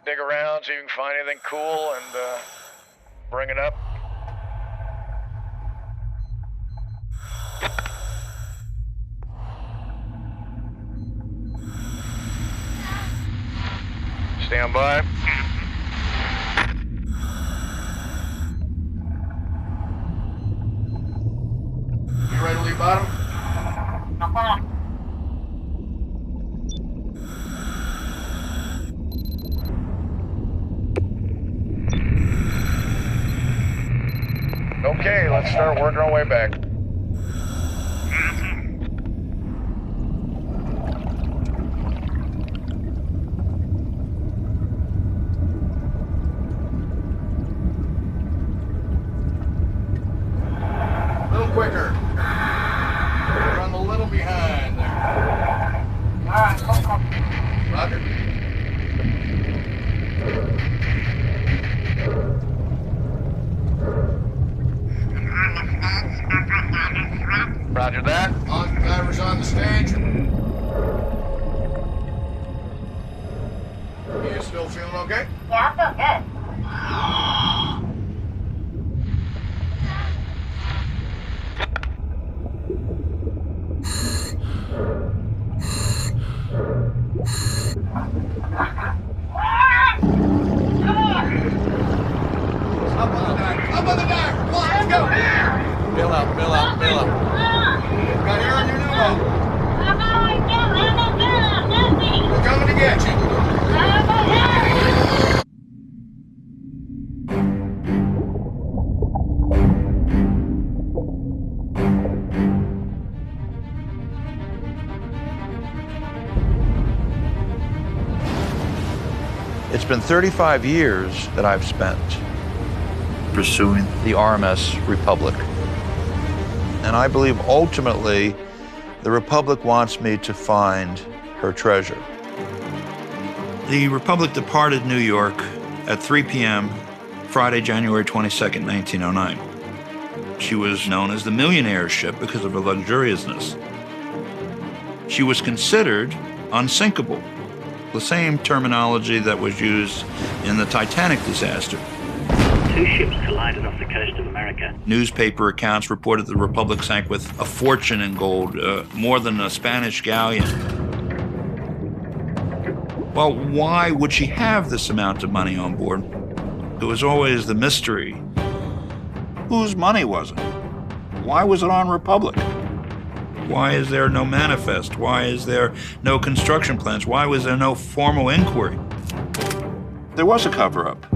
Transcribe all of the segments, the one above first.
dig around, see if you can find anything cool, and bring it up. Stand by. You ready to leave bottom? Okay, let's start working our way back. A little quicker. Run a little behind there. All right, Roger. Roger that. All drivers on the stage. You still feeling okay? Yeah, I feel good. Up on the dive. Up on the dive. Come on, let's go. Bail out, bail out, bail out. Got air on your new one. We're coming to get you. It's been 35 years that I've spent pursuing the RMS Republic. And I believe ultimately the Republic wants me to find her treasure. The Republic departed New York at 3 p.m. Friday, January 22nd, 1909. She was known as the millionaire ship because of her luxuriousness. She was considered unsinkable, the same terminology that was used in the Titanic disaster. Two ships collided off the coast of America. Newspaper accounts reported the Republic sank with a fortune in gold, more than a Spanish galleon. Well, why would she have this amount of money on board? It was always the mystery. Whose money was it? Why was it on Republic? Why is there no manifest? Why is there no construction plans? Why was there no formal inquiry? There was a cover-up.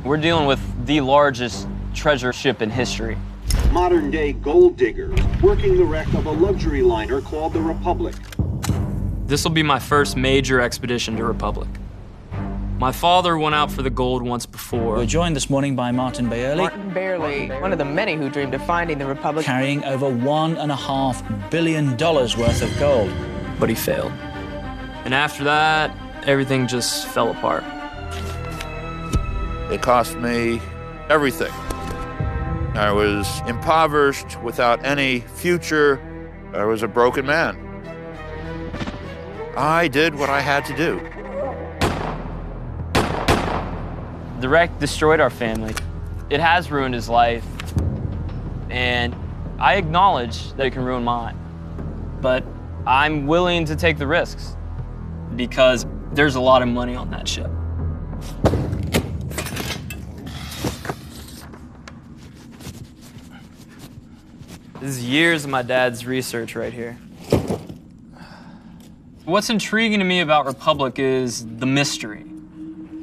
We're dealing with the largest treasure ship in history. Modern-day gold diggers working the wreck of a luxury liner called the Republic. This will be my first major expedition to Republic. My father went out for the gold once before. We're joined this morning by Martin Bailey. Martin Bailey, one of the many who dreamed of finding the Republic. Carrying over $1.5 billion worth of gold. But he failed. And after that, everything just fell apart. It cost me everything. I was impoverished, without any future. I was a broken man. I did what I had to do. The wreck destroyed our family. It has ruined his life. And I acknowledge that it can ruin mine. But I'm willing to take the risks because there's a lot of money on that ship. This is years of my dad's research right here. What's intriguing to me about Republic is the mystery.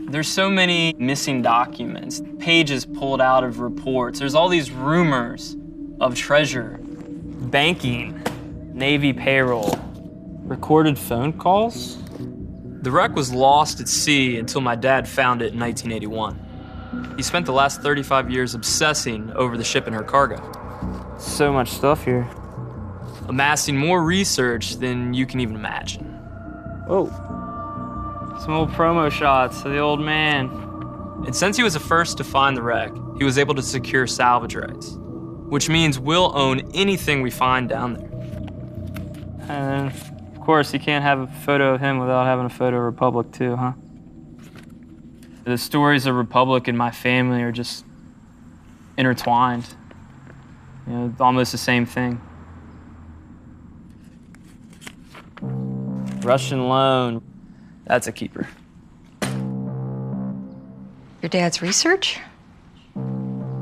There's so many missing documents, pages pulled out of reports. There's all these rumors of treasure, banking, Navy payroll, recorded phone calls. The wreck was lost at sea until my dad found it in 1981. He spent the last 35 years obsessing over the ship and her cargo. So much stuff here. Amassing more research than you can even imagine. Oh. Some old promo shots of the old man. And since he was the first to find the wreck, he was able to secure salvage rights, which means we'll own anything we find down there. And of course, you can't have a photo of him without having a photo of Republic too, huh? The stories of Republic and my family are just intertwined. You know, almost the same thing. Russian loan, that's a keeper. Your dad's research?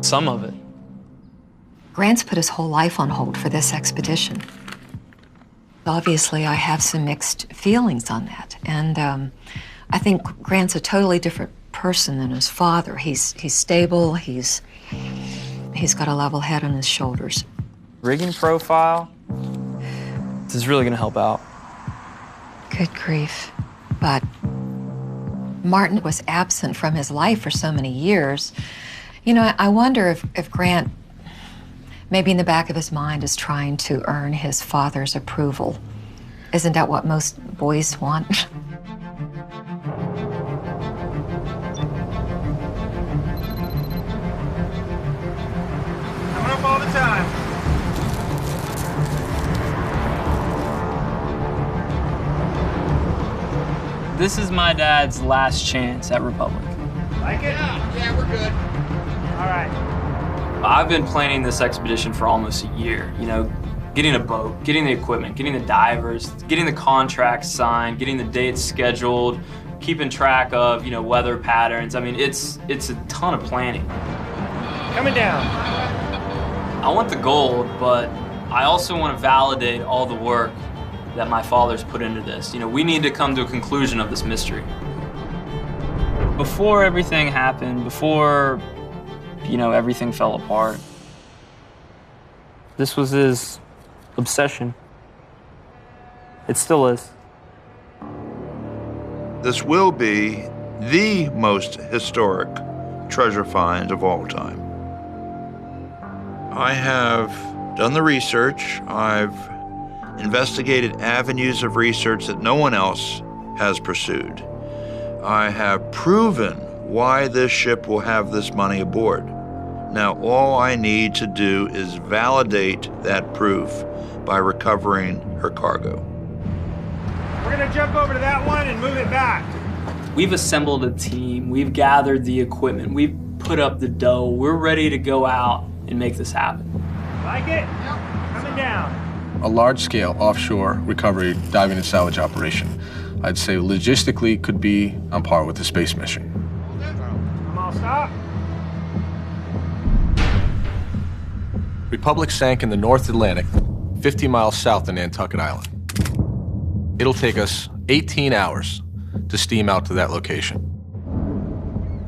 Some of it. Grant's put his whole life on hold for this expedition. Obviously, I have some mixed feelings on that. And I think Grant's a totally different person than his father. He's stable, he's got a level head on his shoulders. Rigging profile, this is really gonna help out. Good grief. But Martin was absent from his life for so many years. You know, I wonder if Grant, maybe in the back of his mind, is trying to earn his father's approval. Isn't that what most boys want? Coming up all the time. This is my dad's last chance at Republic. Like it? Yeah, we're good. All right. I've been planning this expedition for almost a year, you know, getting a boat, getting the equipment, getting the divers, getting the contracts signed, getting the dates scheduled, keeping track of, you know, weather patterns. I mean, it's a ton of planning. Coming down. I want the gold, but I also want to validate all the work that my father's put into this. You know, we need to come to a conclusion of this mystery. Before everything happened, before, you know, everything fell apart, this was his obsession. It still is. This will be the most historic treasure find of all time. I have done the research. I've investigated avenues of research that no one else has pursued. I have proven why this ship will have this money aboard. Now, all I need to do is validate that proof by recovering her cargo. We're gonna jump over to that one and move it back. We've assembled a team, we've gathered the equipment, we've put up the dough, we're ready to go out and make this happen. Like it? Yep. Coming down. A large-scale offshore recovery diving and salvage operation. I'd say logistically could be on par with the space mission. Come on, stop. Republic sank in the North Atlantic, 50 miles south of Nantucket Island. It'll take us 18 hours to steam out to that location.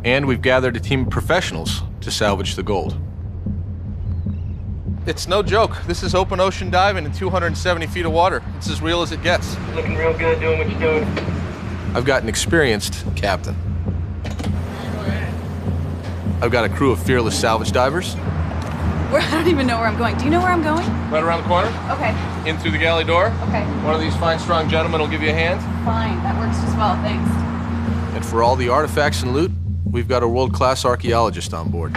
And we've gathered a team of professionals to salvage the gold. It's no joke. This is open ocean diving in 270 feet of water. It's as real as it gets. Looking real good doing what you're doing. I've got an experienced captain. I've got a crew of fearless salvage divers. I don't even know where I'm going. Do you know where I'm going? Right around the corner. Okay. In through the galley door. Okay. One of these fine, strong gentlemen will give you a hand. Fine. That works just well, thanks. And for all the artifacts and loot, we've got a world-class archaeologist on board.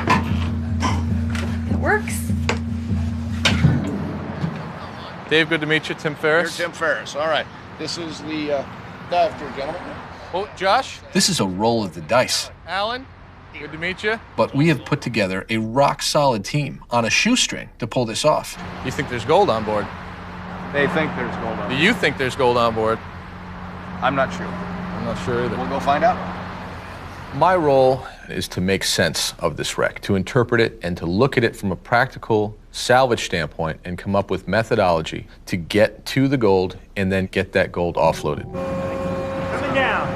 It works. Dave, good to meet you. Tim Ferriss. You're Tim Ferriss. All right. This is the dive crew, gentlemen. Oh, Josh. This is a roll of the dice. Alan, good to meet you. But we have put together a rock-solid team on a shoestring to pull this off. You think there's gold on board? They think there's gold on Do you think there's gold on board? I'm not sure. I'm not sure either. We'll go find out. My role is to make sense of this wreck, to interpret it and to look at it from a practical salvage standpoint and come up with methodology to get to the gold and then get that gold offloaded. Coming down.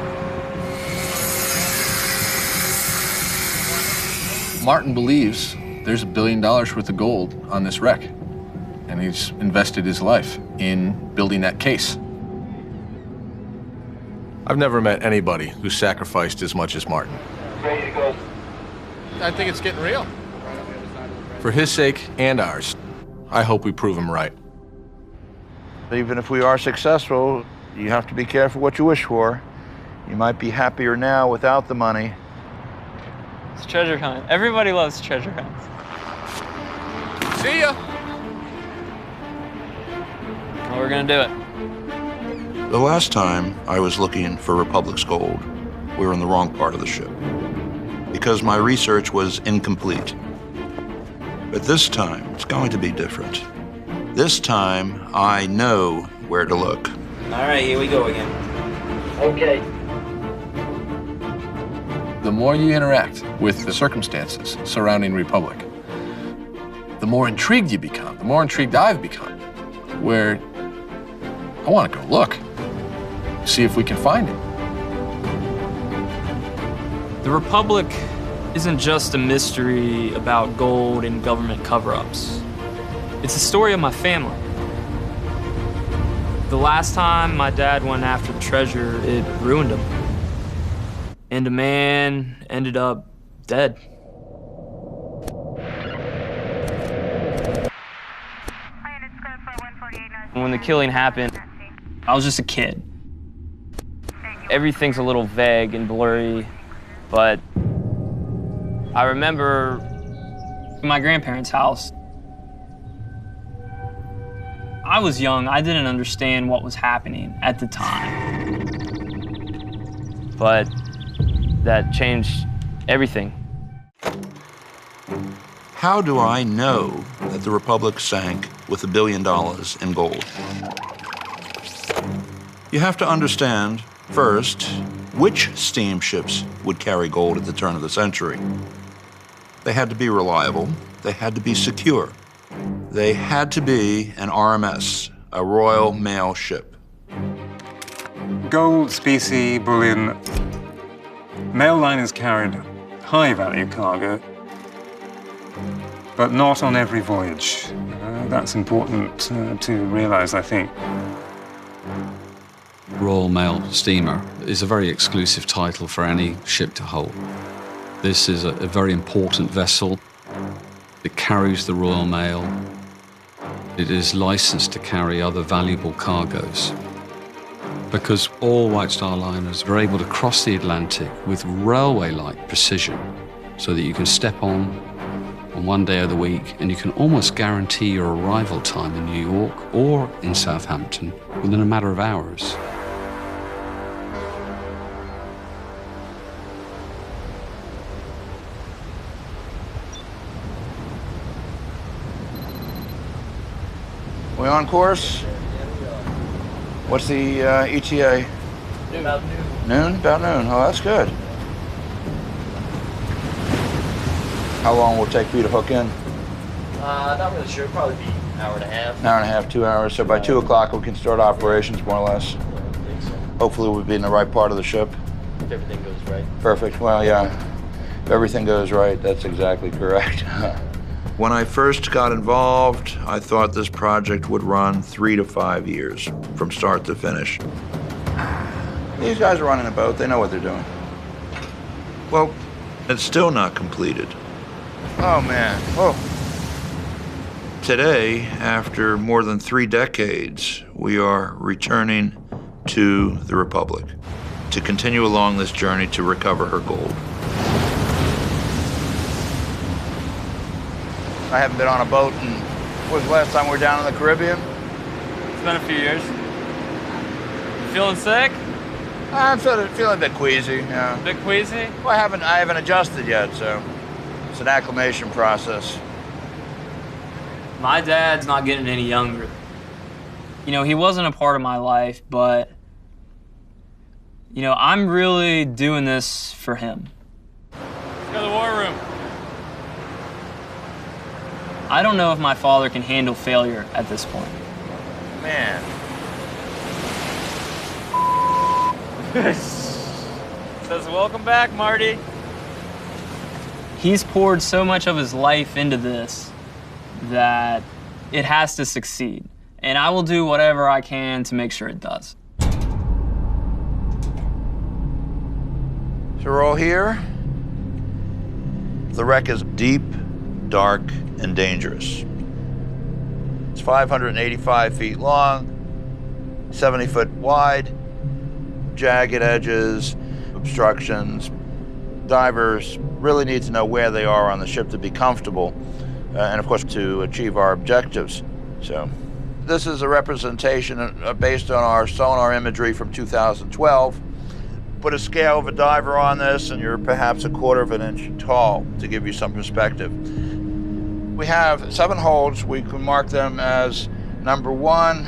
Martin believes there's $1 billion worth of gold on this wreck, and he's invested his life in building that case. I've never met anybody who sacrificed as much as Martin. Ready to go. I think it's getting real. For his sake and ours, I hope we prove him right. Even if we are successful, you have to be careful what you wish for. You might be happier now without the money. It's treasure hunt. Everybody loves treasure hunts. See ya! Well, we're gonna do it. The last time I was looking for Republic's gold, we were in the wrong part of the ship. because my research was incomplete. But this time, it's going to be different. This time, I know where to look. All right, here we go again. Okay. The more you interact with the circumstances surrounding Republic, the more intrigued you become, the more intrigued I've become, where I want to go look, see if we can find it. The Republic isn't just a mystery about gold and government cover-ups. It's the story of my family. The last time my dad went after the treasure, it ruined him. And a man ended up dead. When the killing happened, I was just a kid. Everything's a little vague and blurry, but I remember my grandparents' house. I was young, I didn't understand what was happening at the time. But that changed everything. How do I know that the Republic sank with $1 billion in gold? You have to understand, first, which steamships would carry gold at the turn of the century. They had to be reliable, they had to be secure. They had to be an RMS, a Royal Mail ship. Gold, specie, bullion. Mail liners carried high-value cargo, but not on every voyage. That's important to realize, I think. Royal Mail steamer is a very exclusive title for any ship to hold. This is a very important vessel. It carries the Royal Mail. It is licensed to carry other valuable cargoes. Because all White Star liners are able to cross the Atlantic with railway-like precision so that you can step on one day of the week and you can almost guarantee your arrival time in New York or in Southampton within a matter of hours. We on course? What's the ETA? About noon. Noon? About noon. Oh, that's good. How long will it take for you to hook in? Not really sure. Probably be an hour and a half. An hour and a half, 2 hours. So by 2 o'clock we can start operations, more or less. I think so. Hopefully we'll be in the right part of the ship. If everything goes right. Perfect. Well, yeah. If everything goes right, that's exactly correct. When I first got involved, I thought this project would run 3 to 5 years from start to finish. These guys are running a boat. They know what they're doing. Well, it's still not completed. Oh, man. Oh. Today, after more than 3 decades, we are returning to the Republic to continue along this journey to recover her gold. I haven't been on a boat in, when was the last time we were down in the Caribbean? It's been a few years. You feeling sick? I'm feeling a bit queasy, yeah. A bit queasy? Well, I haven't adjusted yet, so it's an acclimation process. My dad's not getting any younger. You know, he wasn't a part of my life, but, you know, I'm really doing this for him. Let's go to the war room. I don't know if my father can handle failure at this point. Man. Says, welcome back, Marty. He's poured so much of his life into this that it has to succeed. And I will do whatever I can to make sure it does. So we're all here. The wreck is deep, dark, and dangerous. It's 585 feet long, 70 foot wide, jagged edges, obstructions. Divers really need to know where they are on the ship to be comfortable, and of course to achieve our objectives. So this is a representation based on our sonar imagery from 2012. Put a scale of a diver on this, and you're perhaps 1/4 of an inch tall, to give you some perspective. We have 7 holds. We can mark them as number 1,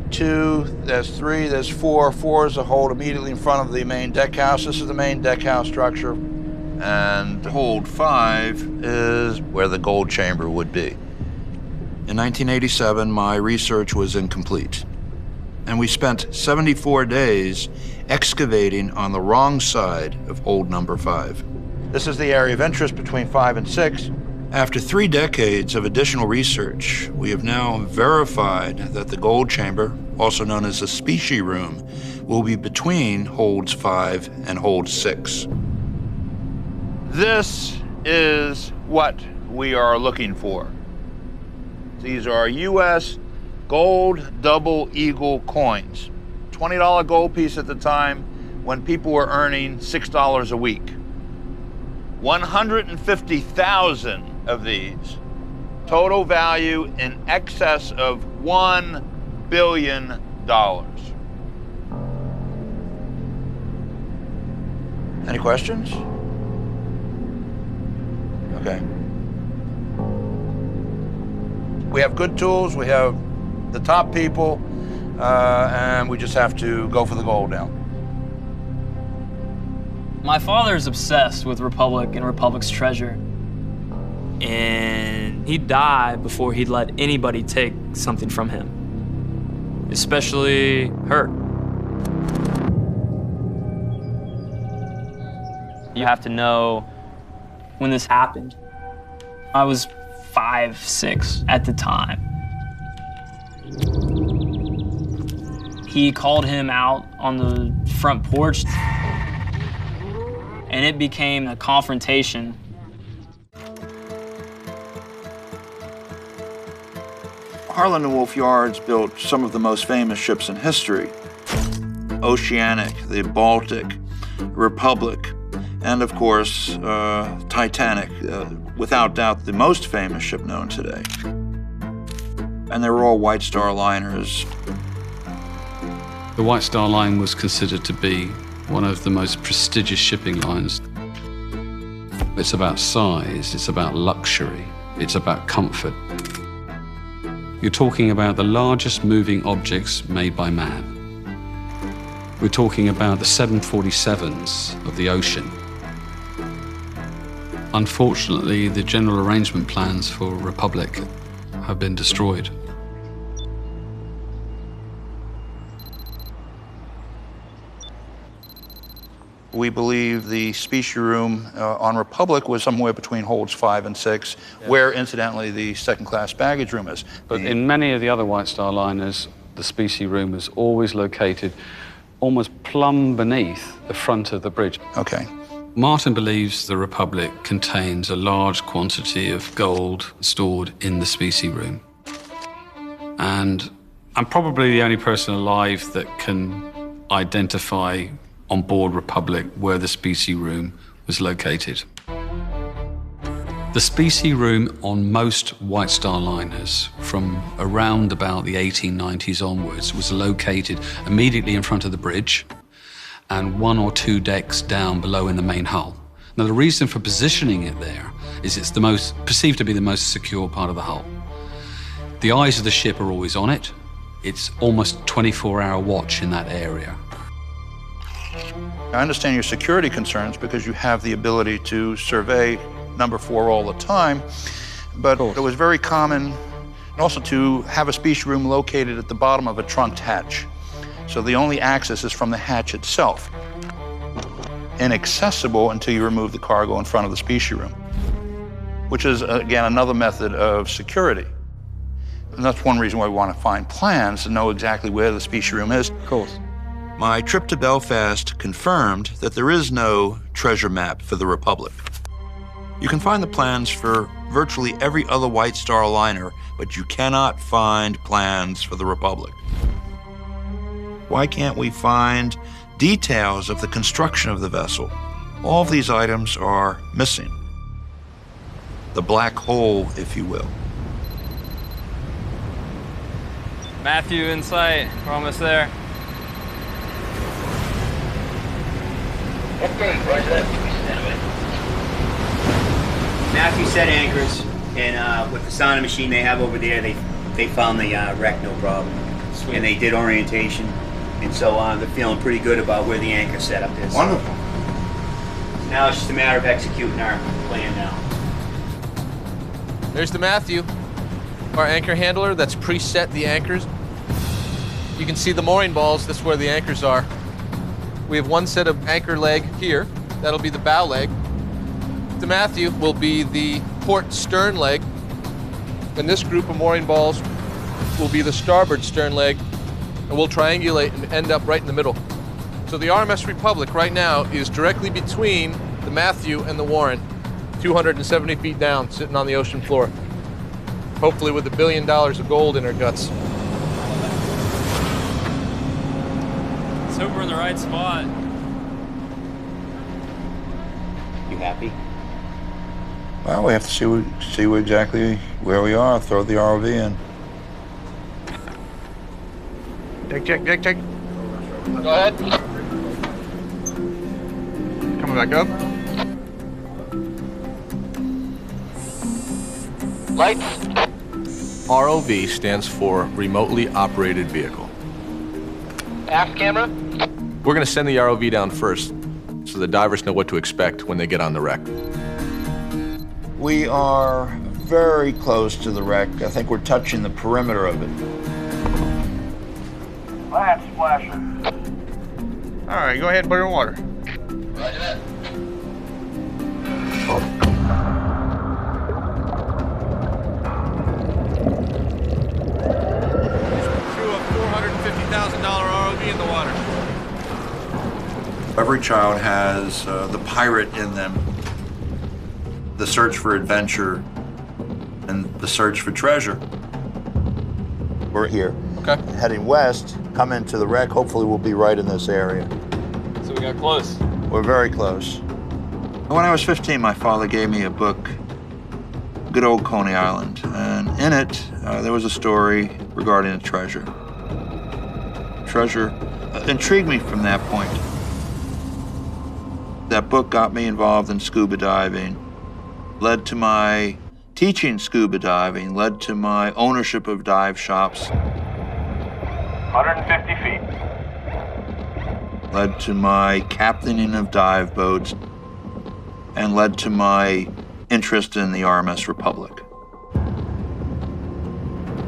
2, there's 3, there's 4. 4 is a hold immediately in front of the main deck house. This is the main deck house structure. And hold 5 is where the gold chamber would be. In 1987, my research was incomplete. And we spent 74 days excavating on the wrong side of hold number 5. This is the area of interest between 5 and 6. After 3 decades of additional research, we have now verified that the gold chamber, also known as the specie room, will be between holds 5 and hold 6. This is what we are looking for. These are U.S. gold double eagle coins. $20 gold piece at the time when people were earning $6 a week. 150,000 of these. Total value in excess of $1 billion. Any questions? Okay. We have good tools, we have the top people, and we just have to go for the gold now. My father's obsessed with Republic and Republic's treasure. And he'd die before he'd let anybody take something from him, especially her. You have to know when this happened. I was 5, 6 at the time. He called him out on the front porch, and it became a confrontation. Harland and Wolff Yards built some of the most famous ships in history. Oceanic, the Baltic, Republic, and of course, Titanic, without doubt the most famous ship known today. And they were all White Star liners. The White Star Line was considered to be one of the most prestigious shipping lines. It's about size, it's about luxury, it's about comfort. You're talking about the largest moving objects made by man. We're talking about the 747s of the ocean. Unfortunately, the general arrangement plans for Republic have been destroyed. We believe the specie room on Republic was somewhere between holds 5 and 6, where incidentally the second-class baggage room is. But in many of the other White Star liners, the specie room is always located almost plumb beneath the front of the bridge. Okay. Martin believes the Republic contains a large quantity of gold stored in the specie room. And I'm probably the only person alive that can identify on board Republic where the specie room was located. The specie room on most White Star liners from around about the 1890s onwards was located immediately in front of the bridge and 1 or 2 decks down below in the main hull. Now, the reason for positioning it there is it's perceived to be the most secure part of the hull. The eyes of the ship are always on it. It's almost 24-hour watch in that area. I understand your security concerns because you have the ability to survey number 4 all the time, but it was very common also to have a specie room located at the bottom of a trunked hatch. So the only access is from the hatch itself, inaccessible until you remove the cargo in front of the specie room, which is, again, another method of security. And that's one reason why we want to find plans to know exactly where the specie room is. Of course. My trip to Belfast confirmed that there is no treasure map for the Republic. You can find the plans for virtually every other White Star liner, but you cannot find plans for the Republic. Why can't we find details of the construction of the vessel? All of these items are missing. The black hole, if you will. Matthew in sight. We're almost there. Okay, roger that. Matthew set anchors, and with the sounding machine they have over there, they found the wreck, no problem. Sweet. And they did orientation, and so they're feeling pretty good about where the anchor setup is. Wonderful. Now it's just a matter of executing our plan now. There's the Matthew, our anchor handler that's preset the anchors. You can see the mooring balls, that's where the anchors are. We have one set of anchor leg here. That'll be the bow leg. The Matthew will be the port stern leg. And this group of mooring balls will be the starboard stern leg. And we'll triangulate and end up right in the middle. So the RMS Republic right now is directly between the Matthew and the Warren, 270 feet down, sitting on the ocean floor. Hopefully with $1 billion of gold in her guts. Let's hope we're in the right spot. You happy? Well, we have to see exactly where we are. Throw the ROV in. Check. Go ahead. Coming back up. Lights. ROV stands for Remotely Operated Vehicle. Aft camera. We're going to send the ROV down first, so the divers know what to expect when they get on the wreck. We are very close to the wreck. I think we're touching the perimeter of it. Flat splasher. All right, go ahead and put her in water. Roger that. Threw a $450,000 ROV in the water. Every child has the pirate in them, the search for adventure, and the search for treasure. We're here. Okay. Heading west, come into the wreck. Hopefully we'll be right in this area. So we got close. We're very close. When I was 15, my father gave me a book, Good Old Coney Island, and in it, there was a story regarding a treasure. Treasure intrigued me from that point. That book got me involved in scuba diving, led to my teaching scuba diving, led to my ownership of dive shops. 150 feet. Led to my captaining of dive boats, and led to my interest in the RMS Republic.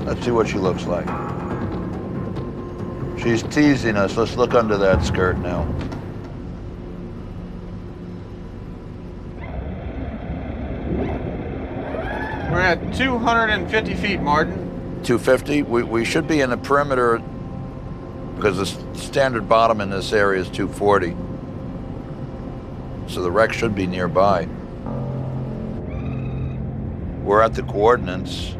Let's see what she looks like. She's teasing us. Let's look under that skirt now. We're at 250 feet, Martin. 250. We should be in the perimeter because the standard bottom in this area is 240. So the wreck should be nearby. We're at the coordinates.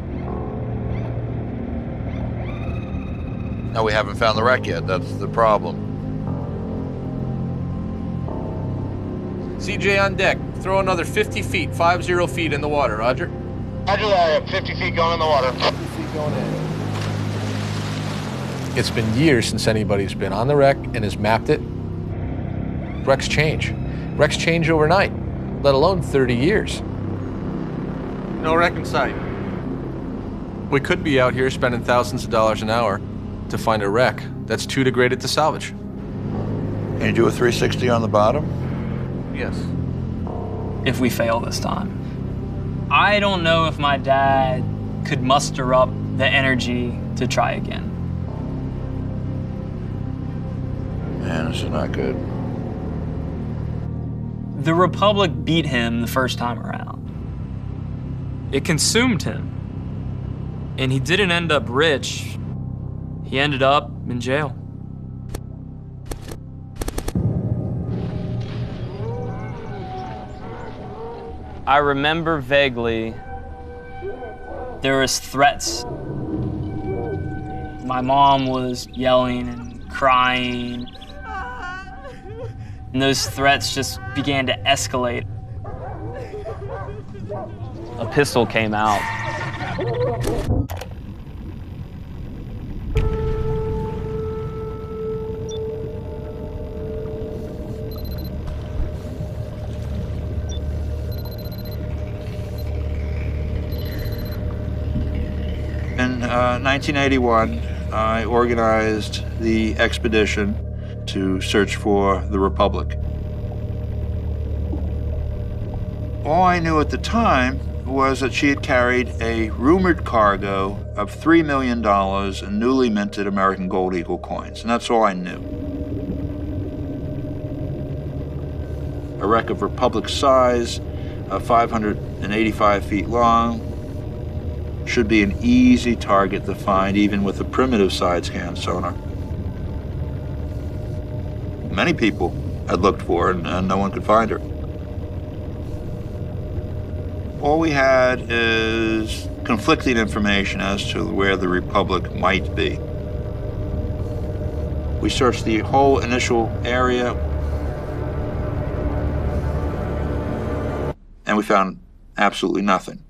No, we haven't found the wreck yet. That's the problem. CJ on deck. Throw another 50 feet, 50 feet in the water, Roger. Roger that. 50 feet going in the water. 50 feet going in. It's been years since anybody's been on the wreck and has mapped it. Wrecks change. Wrecks change overnight, let alone 30 years. No wreck in sight. We could be out here spending thousands of dollars an hour to find a wreck that's too degraded to salvage. Can you do a 360 on the bottom? Yes. If we fail this time. I don't know if my dad could muster up the energy to try again. Man, this is not good. The Republic beat him the first time around. It consumed him. And he didn't end up rich. He ended up in jail. I remember vaguely there was threats. My mom was yelling and crying. And those threats just began to escalate. A pistol came out. 1981, I organized the expedition to search for the Republic. All I knew at the time was that she had carried a rumored cargo of $3 million in newly minted American Gold Eagle coins, and that's all I knew. A wreck of Republic size, 585 feet long, should be an easy target to find even with a primitive side-scan sonar. Many people had looked for her and no one could find her. All we had is conflicting information as to where the Republic might be. We searched the whole initial area, and we found absolutely nothing.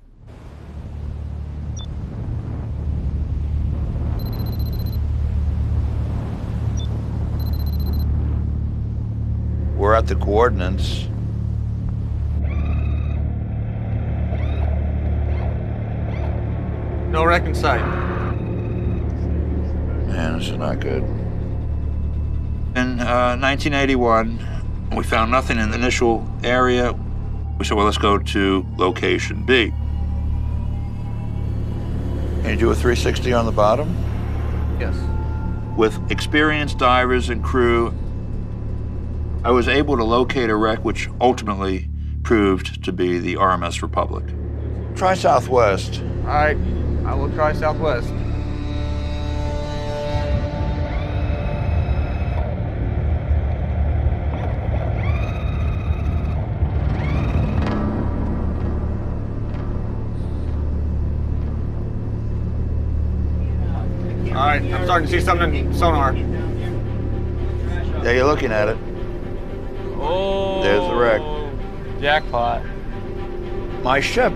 We're at the coordinates. No wreck in sight. Man, this is not good. In 1981, we found nothing in the initial area. We said, well, let's go to location B. Can you do a 360 on the bottom? Yes. With experienced divers and crew, I was able to locate a wreck which ultimately proved to be the RMS Republic. Try southwest. All right, I will try southwest. All right, I'm starting to see something in sonar. Yeah, you're looking at it. Oh, there's the wreck. Jackpot. My ship.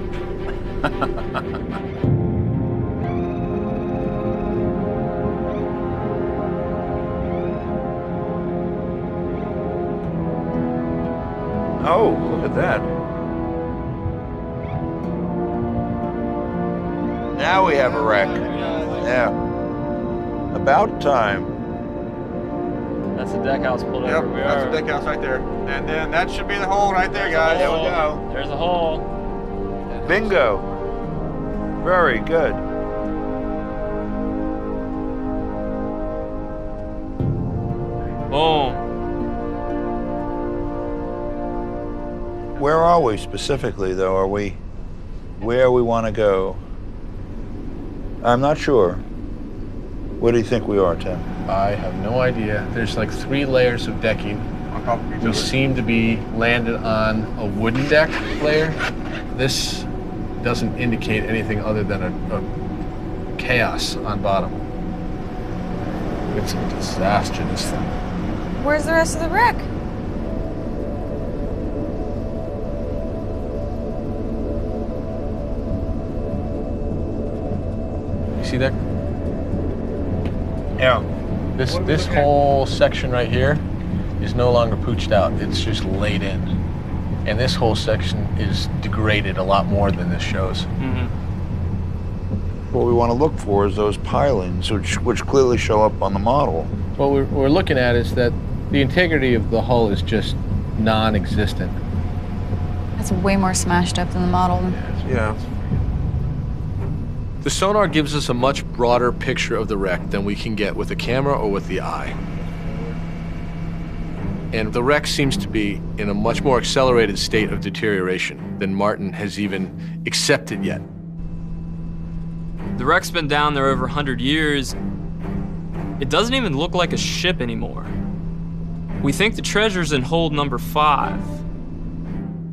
Oh, look at that. Now we have a wreck. Yeah. About time. That's the deck house pulled over. Yep, that's the deck house right there. And then that should be the hole right there, guys. There we go. There's a hole. Bingo. Very good. Boom. Where are we specifically, though? Are we where we want to go? I'm not sure. Where do you think we are, Tim? I have no idea. There's like 3 layers of decking on top of each other. We seem to be landed on a wooden deck layer. This doesn't indicate anything other than a chaos on bottom. It's a disaster, this thing. Where's the rest of the wreck? You see that? Yeah. This whole section right here is no longer pooched out. It's just laid in. And this whole section is degraded a lot more than this shows. Mm-hmm. What we want to look for is those pilings, which clearly show up on the model. What we're looking at is that the integrity of the hull is just non-existent. That's way more smashed up than the model. Yeah. The sonar gives us a much broader picture of the wreck than we can get with a camera or with the eye. And the wreck seems to be in a much more accelerated state of deterioration than Martin has even accepted yet. The wreck's been down there over 100 years. It doesn't even look like a ship anymore. We think the treasure's in hold number 5.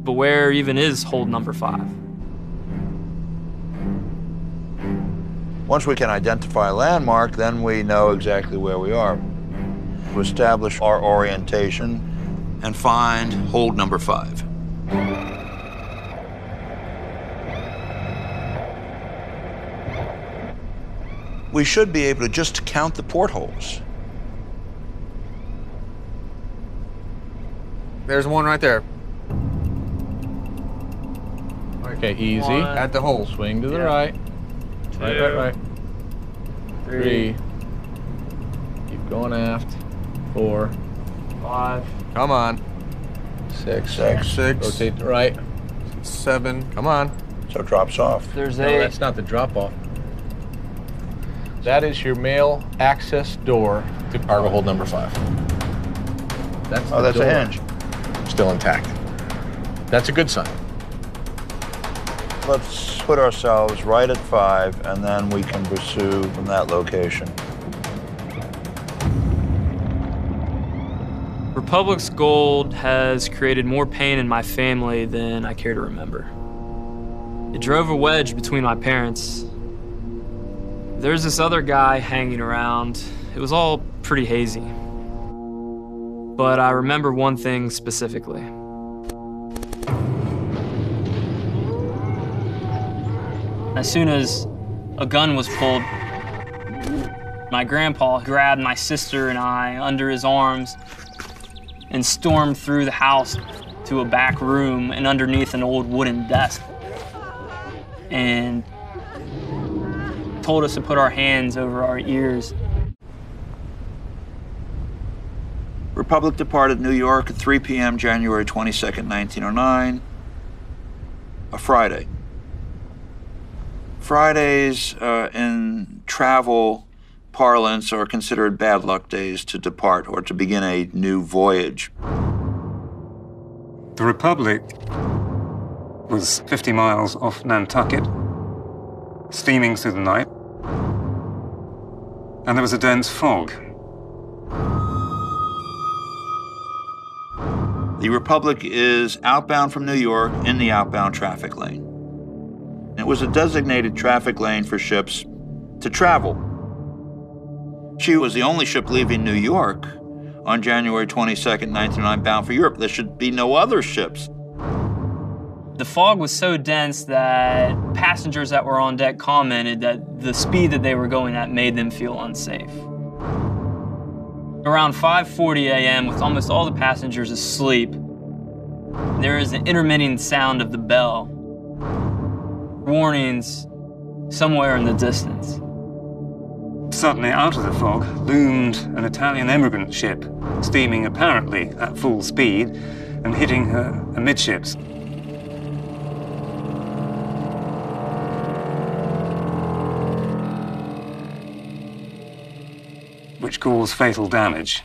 But where even is hold number 5? Once we can identify a landmark, then we know exactly where we are. To establish our orientation and find hold number 5. We should be able to just count the portholes. There's one right there. Okay, easy. One. At the hole. Swing to the right. Right. 3. Keep going aft. 4. 5. Come on. 6. Rotate to right. 7. Come on. So it drops off. There's No, 8. that's not the drop off. That is your male access door to cargo hold number 5. That's the That's door. a hinge. Still intact. That's a good sign. Let's put ourselves right at 5, and then we can pursue from that location. Republic's gold has created more pain in my family than I care to remember. It drove a wedge between my parents. There's this other guy hanging around. It was all pretty hazy. But I remember one thing specifically. As soon as a gun was pulled, my grandpa grabbed my sister and I under his arms and stormed through the house to a back room and underneath an old wooden desk and told us to put our hands over our ears. Republic departed New York at 3 p.m. January 22nd, 1909, a Friday. Fridays in travel parlance are considered bad luck days to depart or to begin a new voyage. The Republic was 50 miles off Nantucket, steaming through the night, and there was a dense fog. The Republic is outbound from New York in the outbound traffic lane. It was a designated traffic lane for ships to travel. She was the only ship leaving New York on January 22nd, 1909, bound for Europe. There should be no other ships. The fog was so dense that passengers that were on deck commented that the speed that they were going at made them feel unsafe. Around 5:40 a.m., with almost all the passengers asleep, there is an intermittent sound of the bell. Warnings somewhere in the distance. Suddenly, out of the fog, loomed an Italian emigrant ship, steaming apparently at full speed and hitting her amidships. Which caused fatal damage.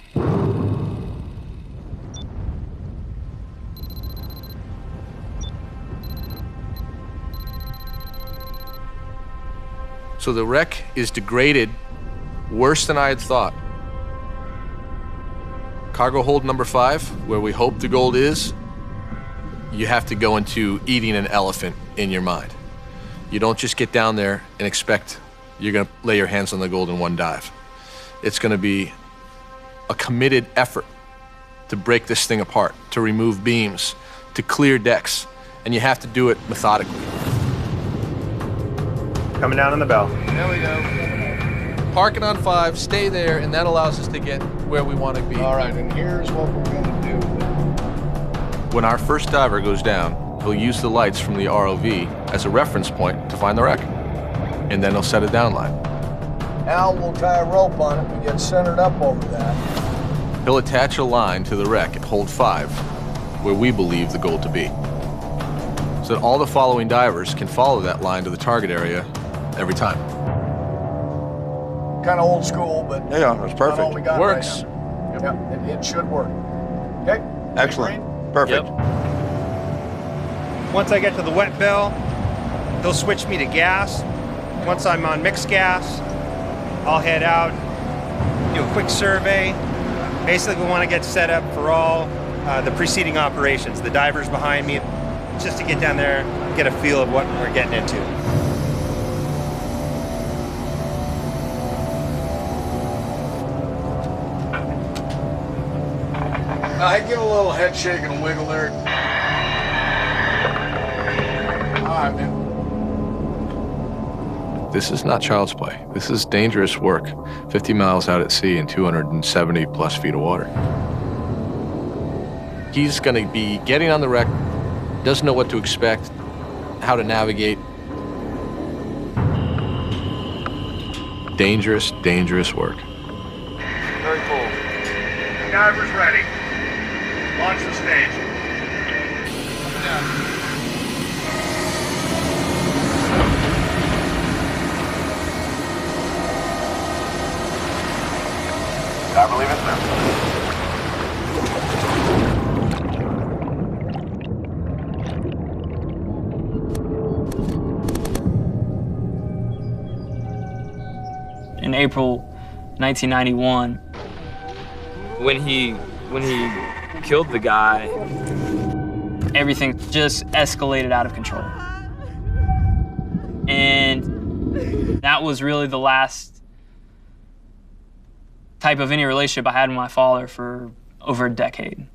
So the wreck is degraded worse than I had thought. Cargo hold number 5, where we hope the gold is, you have to go into eating an elephant in your mind. You don't just get down there and expect you're gonna lay your hands on the gold in one dive. It's gonna be a committed effort to break this thing apart, to remove beams, to clear decks, and you have to do it methodically. Coming down on the bell. There we go. Parking on 5, stay there, and that allows us to get where we want to be. All right, and here's what we're gonna do. When our first diver goes down, he'll use the lights from the ROV as a reference point to find the wreck. And then he'll set a down line. Al will tie a rope on it and get centered up over that. He'll attach a line to the wreck at hold 5, where we believe the gold to be. So that all the following divers can follow that line to the target area every time. Kind of old school, but Yeah, that's perfect. not all we got Works. right now. Yep, it should work. Okay? Excellent. Perfect. Once I get to the wet bell, they'll switch me to gas. Once I'm on mixed gas, I'll head out, do a quick survey. Basically, we want to get set up for all the preceding operations. The divers behind me, just to get down there, get a feel of what we're getting into. I give a little head shake and wiggle there. All right, man. This is not child's play. This is dangerous work. 50 miles out at sea and 270 plus feet of water. He's gonna be getting on the wreck, doesn't know what to expect, how to navigate. dangerous, dangerous work. Very cool. Divers ready. Launch the stage. I believe it, sir. In April 1991, when he killed the guy, everything just escalated out of control. And that was really the last type of any relationship I had with my father for over a decade.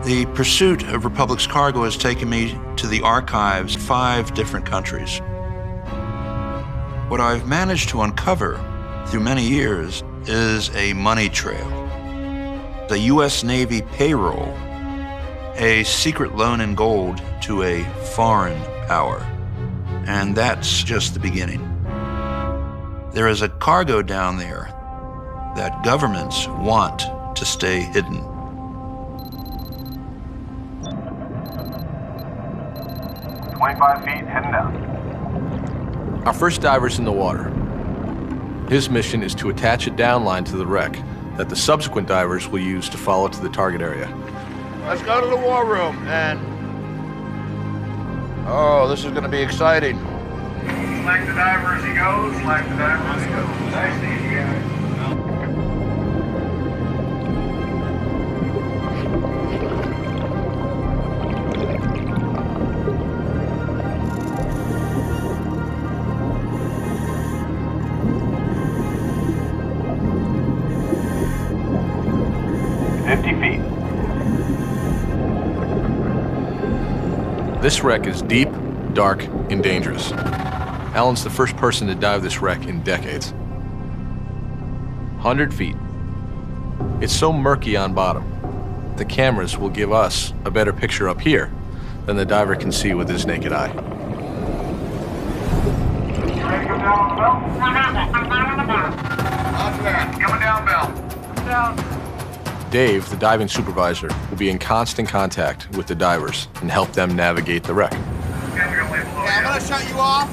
The pursuit of Republic's cargo has taken me to the archives of 5 different countries. What I've managed to uncover through many years is a money trail, the U.S. Navy payroll, a secret loan in gold to a foreign power. And that's just the beginning. There is a cargo down there that governments want to stay hidden. Feet, heading down. Our first diver's in the water. His mission is to attach a downline to the wreck that the subsequent divers will use to follow to the target area. Let's go to the war room and... Oh, this is going to be exciting. Select the diver as he goes, select the diver as he goes. Nice and easy, guys. 50 feet. This wreck is deep, dark, and dangerous. Alan's the first person to dive this wreck in decades. 100 feet. It's so murky on bottom. The cameras will give us a better picture up here than the diver can see with his naked eye. Coming down, Bell. Come down. Dave, the diving supervisor, will be in constant contact with the divers and help them navigate the wreck. I'm gonna shut you off.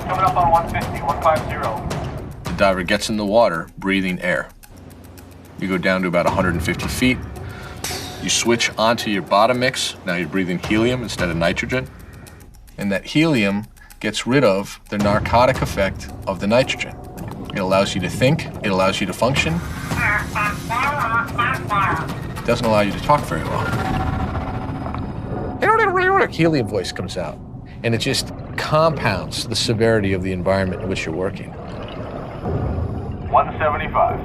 Coming up on 150, 150. The diver gets in the water, breathing air. You go down to about 150 feet. You switch onto your bottom mix. Now you're breathing helium instead of nitrogen. And that helium gets rid of the narcotic effect of the nitrogen. It allows you to think, it allows you to function. It doesn't allow you to talk very well. Helium voice comes out, and it just compounds the severity of the environment in which you're working. 175.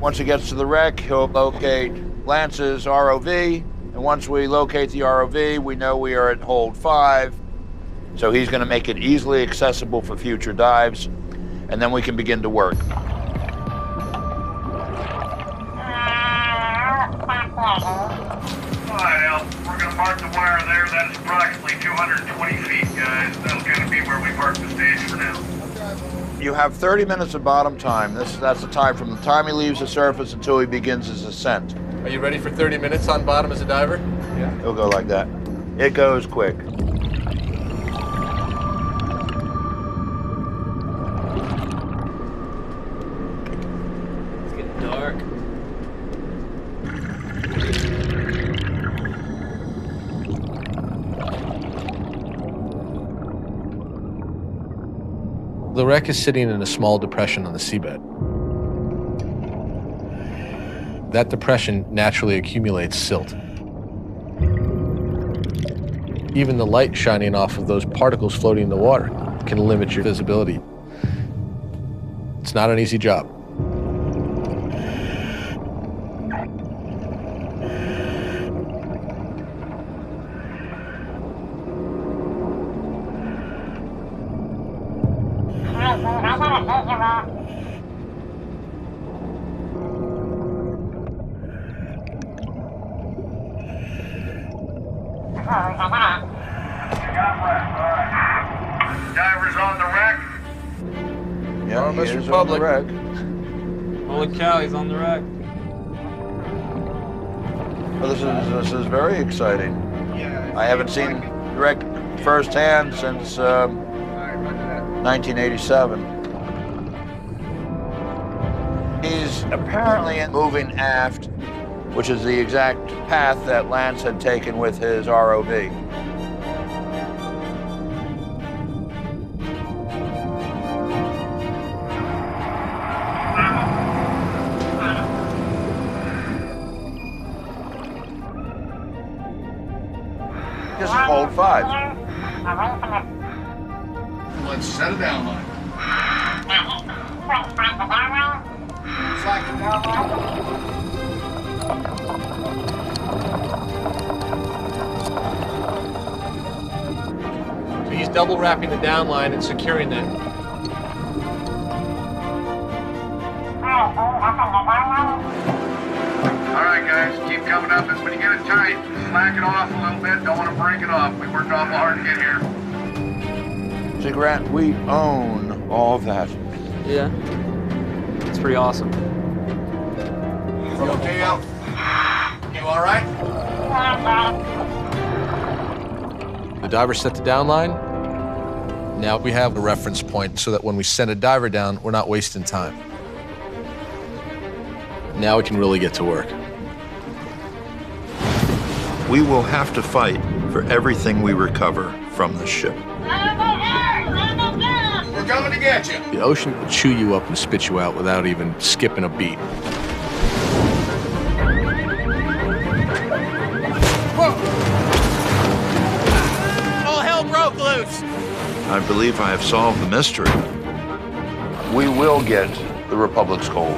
Once he gets to the wreck, he'll locate Lance's ROV. And once we locate the ROV, we know we are at hold 5. So he's going to make it easily accessible for future dives, and then we can begin to work. All right, Al, we're going to mark the wire there. That is approximately 220 feet, guys. That'll kind of be where we park the stage for now. You have 30 minutes of bottom time. That's the time from the time he leaves the surface until he begins his ascent. Are you ready for 30 minutes on bottom as a diver? Yeah. It'll go like that. It goes quick. It's getting dark. The wreck is sitting in a small depression on the seabed. That depression naturally accumulates silt. Even the light shining off of those particles floating in the water can limit your visibility. It's not an easy job. Divers on the wreck. Yeah, Mr. he is Republic. on the wreck. Holy cow, he's on the wreck. Well, this is very exciting. I haven't seen the wreck firsthand since 1987. He's apparently moving aft, which is the exact path that Lance had taken with his ROV. This is hold 5. Let's set it down, Mike. So he's double wrapping the down line and securing that. All right, guys, keep coming up. When you get it tight, slack it off a little bit. Don't want to break it off. We worked awful hard to get here. See, Grant, we own all of that. Yeah. It's pretty awesome. You okay, Al? You all right? The diver set the down line. Now we have a reference point so that when we send a diver down, we're not wasting time. Now we can really get to work. We will have to fight for everything we recover from the ship. We're coming to get you. The ocean will chew you up and spit you out without even skipping a beat. All hell broke loose. I believe I have solved the mystery. We will get the Republic's gold.